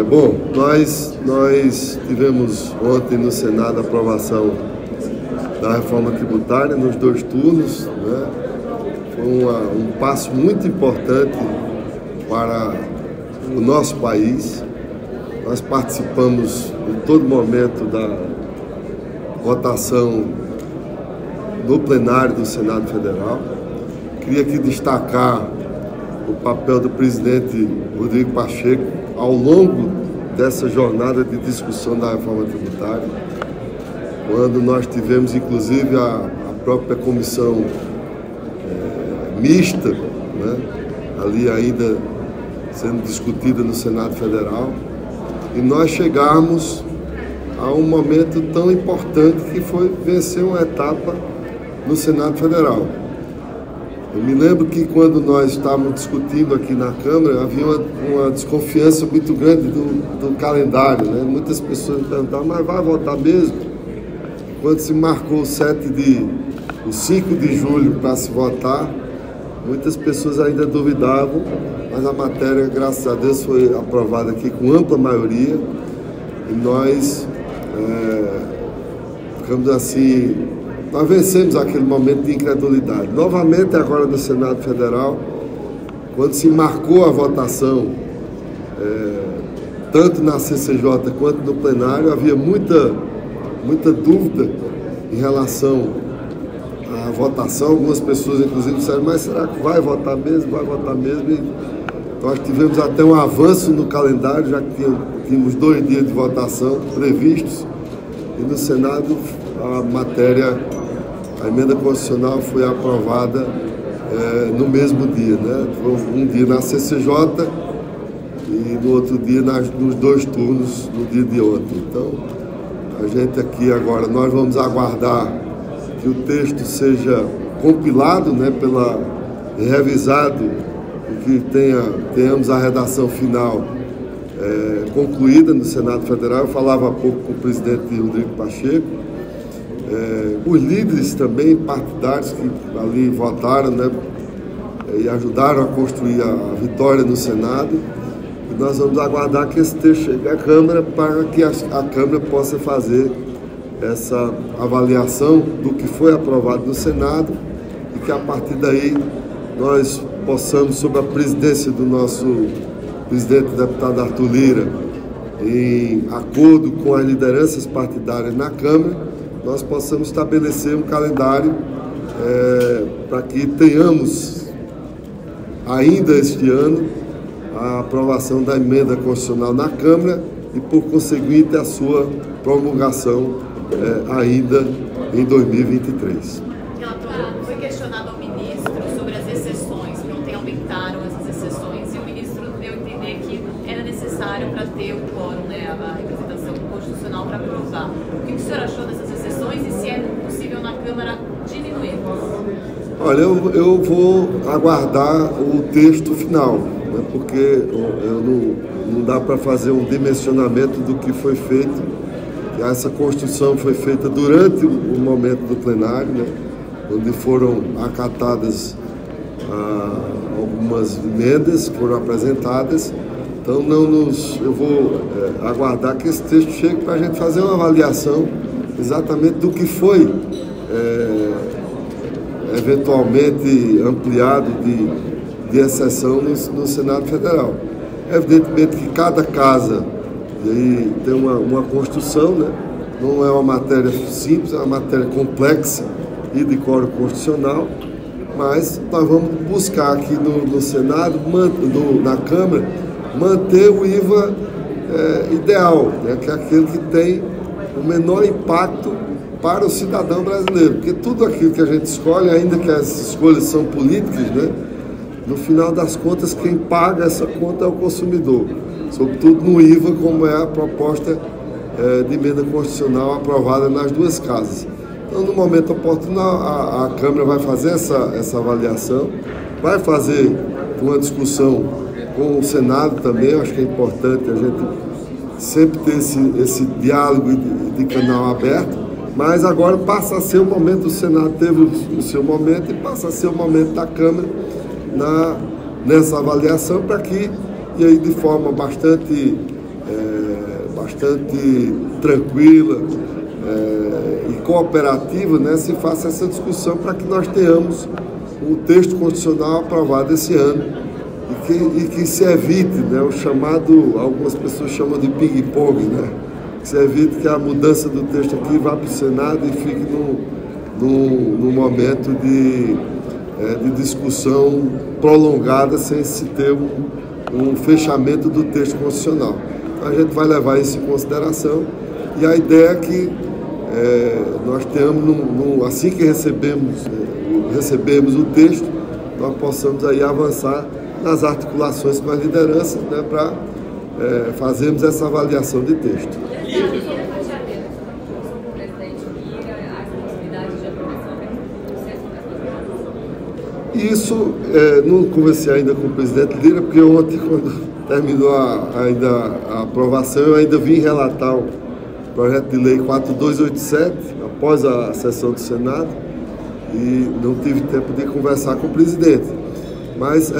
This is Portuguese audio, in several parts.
Bom, nós tivemos ontem no Senado a aprovação da reforma tributária nos 2 turnos, né? Foi um passo muito importante para o nosso país. Nós participamos em todo momento da votação no plenário do Senado Federal. Queria aqui destacar o papel do presidente Rodrigo Pacheco ao longo dessa jornada de discussão da reforma tributária, quando nós tivemos inclusive a própria comissão mista, né, ali ainda sendo discutida no Senado Federal, e nós chegarmos a um momento tão importante que foi vencer uma etapa no Senado Federal. Eu me lembro que quando nós estávamos discutindo aqui na Câmara, havia uma desconfiança muito grande do calendário, né? Muitas pessoas me perguntavam, mas vai votar mesmo? Quando se marcou o 5 de julho para se votar, muitas pessoas ainda duvidavam, mas a matéria, graças a Deus, foi aprovada aqui com ampla maioria, e nós ficamos assim. Nós vencemos aquele momento de incredulidade. Novamente, agora no Senado Federal, quando se marcou a votação, tanto na CCJ quanto no plenário, havia muita dúvida em relação à votação. Algumas pessoas, inclusive, disseram, mas será que vai votar mesmo? Vai votar mesmo? E nós tivemos até um avanço no calendário, já que tínhamos 2 dias de votação previstos, e no Senado a emenda constitucional foi aprovada no mesmo dia, né? Foi um dia na CCJ e no outro dia nos 2 turnos, no dia de ontem. Então, a gente aqui agora, nós vamos aguardar que o texto seja compilado, né, revisado, e que tenhamos a redação final concluída no Senado Federal. Eu falava há pouco com o presidente Rodrigo Pacheco. Os líderes também partidários que ali votaram, né, e ajudaram a construir a vitória no Senado. E nós vamos aguardar que esse texto chegue à Câmara para que a Câmara possa fazer essa avaliação do que foi aprovado no Senado e que a partir daí nós possamos, sob a presidência do nosso presidente deputado Arthur Lira, em acordo com as lideranças partidárias na Câmara, nós possamos estabelecer um calendário para que tenhamos ainda este ano a aprovação da emenda constitucional na Câmara e, por conseguinte, a sua promulgação ainda em 2023. Foi questionado ao ministro sobre as exceções, que ontem aumentaram essas exceções, e o ministro deu a entender que era necessário para ter o quórum, né, a representação constitucional para aprovar. O que o senhor achou dessas exceções e se é possível na Câmara diminuir? Olha, eu vou aguardar o texto final, né, porque não dá para fazer um dimensionamento do que foi feito. Essa Constituição foi feita durante o momento do plenário, né, onde foram acatadas algumas emendas, foram apresentadas. Então, eu vou aguardar que esse texto chegue para a gente fazer uma avaliação exatamente do que foi eventualmente ampliado de exceção no Senado Federal. Evidentemente que cada casa e aí tem uma construção, né? Não é uma matéria simples, é uma matéria complexa e de quórum constitucional, mas nós vamos buscar aqui no Senado, na Câmara, manter o IVA ideal, né? Que é aquele que tem o menor impacto para o cidadão brasileiro, porque tudo aquilo que a gente escolhe, ainda que as escolhas são políticas, né? No final das contas, quem paga essa conta é o consumidor, sobretudo no IVA, como é a proposta de emenda constitucional aprovada nas 2 casas. Então, no momento oportuno, a Câmara vai fazer essa avaliação, vai fazer uma discussão com o Senado também. Eu acho que é importante a gente sempre ter esse diálogo de canal aberto, mas agora passa a ser o momento, o Senado teve o seu momento e passa a ser o momento da Câmara nessa avaliação, para que, e aí de forma bastante bastante tranquila e cooperativa, né, se faça essa discussão para que nós tenhamos um texto constitucional aprovado esse ano e que se evite, né, o chamado, algumas pessoas chamam de ping-pong, né, que se evite que a mudança do texto aqui vá para o Senado e fique num momento de discussão prolongada sem se ter um fechamento do texto constitucional. Então, a gente vai levar isso em consideração e a ideia é que nós tenhamos, assim que recebemos o texto, nós possamos aí avançar nas articulações com as lideranças, né, para fazermos essa avaliação de texto. Isso, não conversei ainda com o presidente Lira, porque ontem, quando terminou a aprovação, eu ainda vim relatar o projeto de lei 4287, após a sessão do Senado, e não tive tempo de conversar com o presidente. Mas,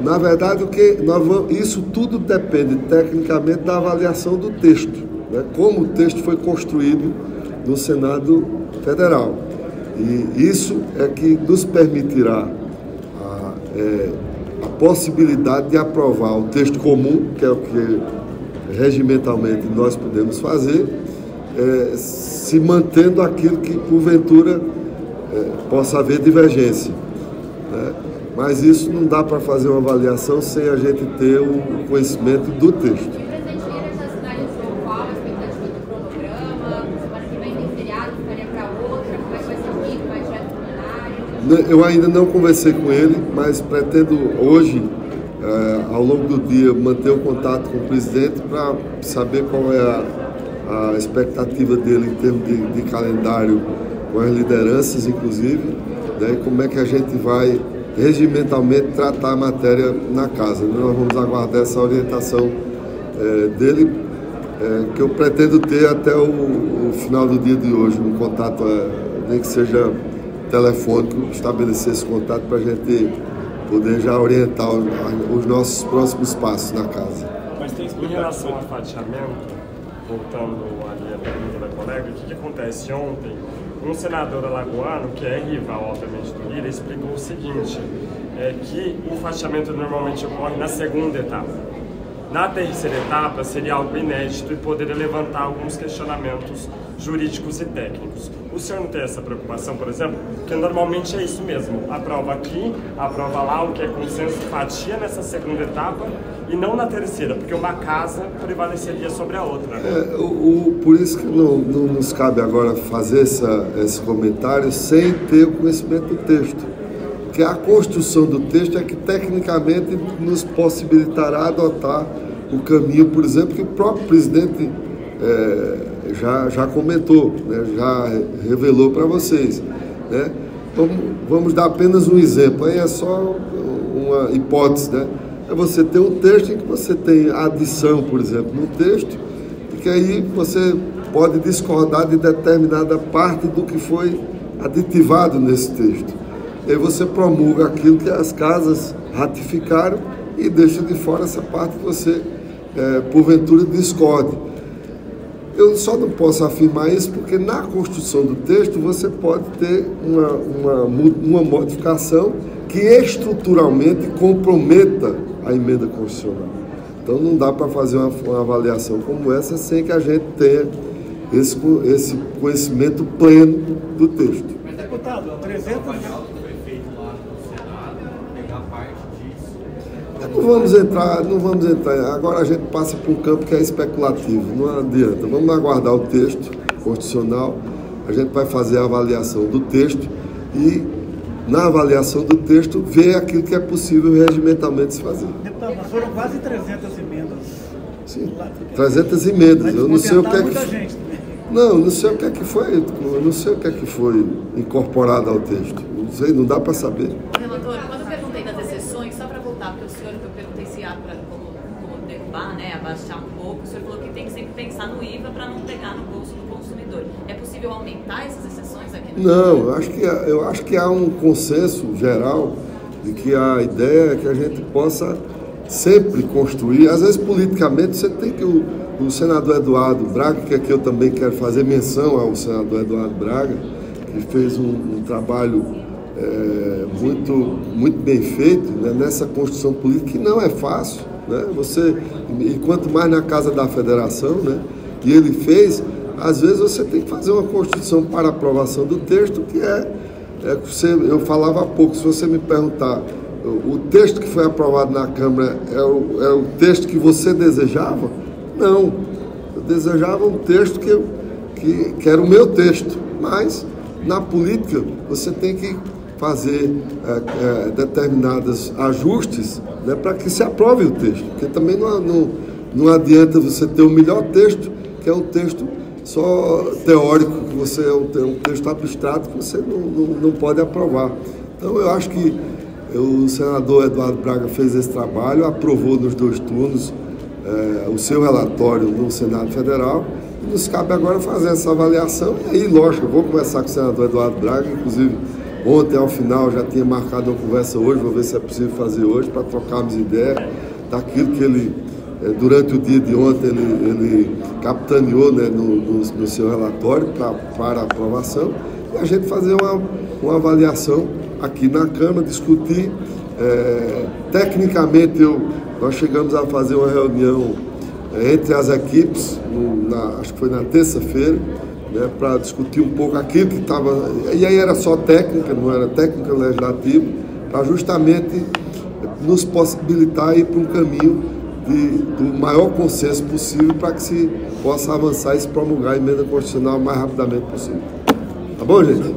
na verdade, isso tudo depende tecnicamente da avaliação do texto, né? Como o texto foi construído no Senado Federal. E isso é que nos permitirá a possibilidade de aprovar o texto comum, que é o que regimentalmente nós podemos fazer, se mantendo aquilo que, porventura, possa haver divergência, né? Mas isso não dá para fazer uma avaliação sem a gente ter o conhecimento do texto. O presidente Lira já sinalizou qual a expectativa do cronograma, semana que vem tem feriado, ficaria para outra, como é que vai ser o ritmo, vai direto no plenário? Eu ainda não conversei com ele, mas pretendo hoje, ao longo do dia, manter o contato com o presidente para saber qual é a expectativa dele em termos de calendário com as lideranças, inclusive, né, e como é que a gente vai regimentalmente tratar a matéria na casa. Nós vamos aguardar essa orientação dele, que eu pretendo ter até o final do dia de hoje, um contato, nem que seja telefônico, estabelecer esse contato para a gente poder já orientar os nossos próximos passos na casa. Mas tem em relação ao fatiamento, voltando ali à pergunta da colega, o que acontece ontem? Um senador alagoano, que é rival, obviamente, do Lira, explicou o seguinte, que o fatiamento normalmente ocorre na segunda etapa. Na terceira etapa, seria algo inédito e poderia levantar alguns questionamentos jurídicos e técnicos. O senhor não tem essa preocupação, por exemplo? Porque normalmente é isso mesmo, aprova aqui, aprova lá, o que é consenso, fatia nessa segunda etapa e não na terceira, porque uma casa prevaleceria sobre a outra. Por isso que não nos cabe agora fazer esse comentário sem ter o conhecimento do texto. Porque a construção do texto é que tecnicamente nos possibilitará adotar o caminho, por exemplo, que o próprio presidente já comentou, né, já revelou para vocês, né? Vamos dar apenas um exemplo, aí é só uma hipótese, né? É você ter um texto em que você tem a adição, por exemplo, no texto, e que aí você pode discordar de determinada parte do que foi aditivado nesse texto. E aí você promulga aquilo que as casas ratificaram e deixa de fora essa parte que você, porventura, discorde. Eu só não posso afirmar isso porque na construção do texto você pode ter uma modificação que estruturalmente comprometa a emenda constitucional. Então não dá para fazer uma avaliação como essa sem que a gente tenha esse conhecimento pleno do texto. Mas, deputado, 300 foi feito lá no Senado, pegar parte disso. Não vamos entrar. Agora a gente passa por um campo que é especulativo, não adianta. Vamos aguardar o texto constitucional, a gente vai fazer a avaliação do texto e, na avaliação do texto, ver aquilo que é possível regimentalmente se fazer. Deputado, mas foram quase 300 emendas. Sim, 300 emendas. Eu não sei o que é que... gente também. Não sei o que é que foi. Eu não sei o que é que foi incorporado ao texto. Não sei, não dá para saber. Relator, quando eu perguntei das exceções, só para voltar para o senhor, eu perguntei se há para como derrubar, né, abaixar um pouco, o senhor falou que tem que sempre pensar no IVA para não pegar no bolso do consumidor. É possível aumentar essas exceções aqui no Não, eu acho que há um consenso geral de que a ideia é que a gente possa sempre construir. Às vezes, politicamente, você tem que... O senador Eduardo Braga, que aqui eu também quero fazer menção ao senador Eduardo Braga, que fez um trabalho muito bem feito, né, nessa construção política, que não é fácil, né? E quanto mais na Casa da Federação, né, que ele fez, às vezes você tem que fazer uma Constituição para aprovação do texto, que eu falava há pouco, se você me perguntar, o texto que foi aprovado na Câmara é o texto que você desejava? Não, eu desejava um texto que era o meu texto, mas na política você tem que fazer determinados ajustes, né, para que se aprove o texto, porque também não adianta você ter o melhor texto, que é um texto só teórico, que você é um texto abstrato que você não pode aprovar. Então eu acho que o senador Eduardo Braga fez esse trabalho, aprovou nos 2 turnos o seu relatório no Senado Federal, e nos cabe agora fazer essa avaliação. E aí, lógico, eu vou conversar com o senador Eduardo Braga, inclusive ontem ao final já tinha marcado uma conversa hoje, vou ver se é possível fazer hoje, para trocarmos ideias daquilo que ele, durante o dia de ontem, ele capitaneou, né, no seu relatório para aprovação, e a gente fazer uma avaliação aqui na Câmara, discutir. Tecnicamente, nós chegamos a fazer uma reunião entre as equipes, acho que foi na terça-feira, né, para discutir um pouco aquilo que estava... E aí era só técnica, não era técnica legislativa, para justamente nos possibilitar ir para um caminho do maior consenso possível para que se possa avançar e se promulgar a emenda constitucional o mais rapidamente possível. Tá bom, gente?